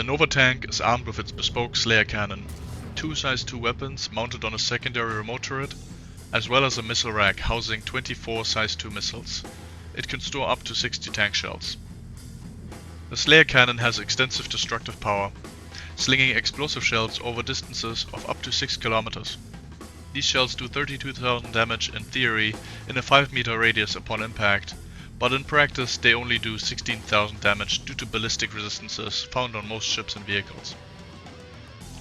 The Nova tank is armed with its bespoke Slayer cannon, 2 size 2 weapons mounted on a secondary remote turret, as well as a missile rack housing 24 size 2 missiles. It can store up to 60 tank shells. The Slayer cannon has extensive destructive power, slinging explosive shells over distances of up to 6 kilometers. These shells do 32,000 damage in theory in a 5-meter radius upon impact, but in practice they only do 16,000 damage due to ballistic resistances found on most ships and vehicles.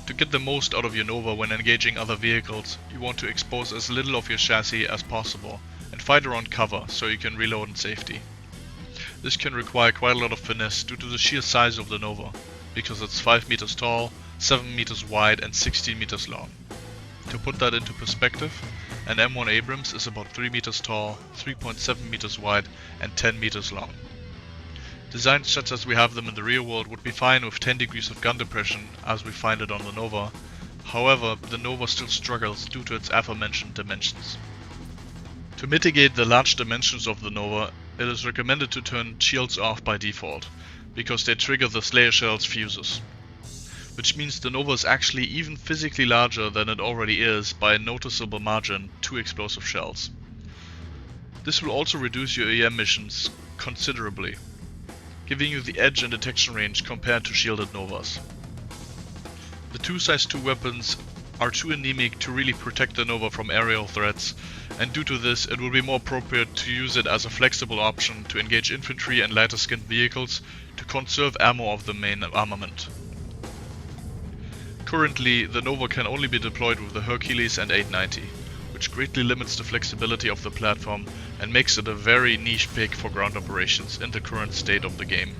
To get the most out of your Nova when engaging other vehicles, you want to expose as little of your chassis as possible and fight around cover so you can reload in safety. This can require quite a lot of finesse due to the sheer size of the Nova, because it's 5 meters tall, 7 meters wide and 16 meters long. To put that into perspective, an M1 Abrams is about 3 meters tall, 3.7 meters wide and 10 meters long. Designs such as we have them in the real world would be fine with 10 degrees of gun depression as we find it on the Nova. However, the Nova still struggles due to its aforementioned dimensions. To mitigate the large dimensions of the Nova, it is recommended to turn shields off by default, because they trigger the Slayer shell's fuses. Which means the Nova is actually even physically larger than it already is by a noticeable margin, 2 explosive shells. This will also reduce your EM missions considerably, giving you the edge and detection range compared to shielded Novas. The 2 size 2 weapons are too anemic to really protect the Nova from aerial threats, and due to this it will be more appropriate to use it as a flexible option to engage infantry and lighter skinned vehicles to conserve ammo of the main armament. Currently, the Nova can only be deployed with the Hercules and 890, which greatly limits the flexibility of the platform and makes it a very niche pick for ground operations in the current state of the game.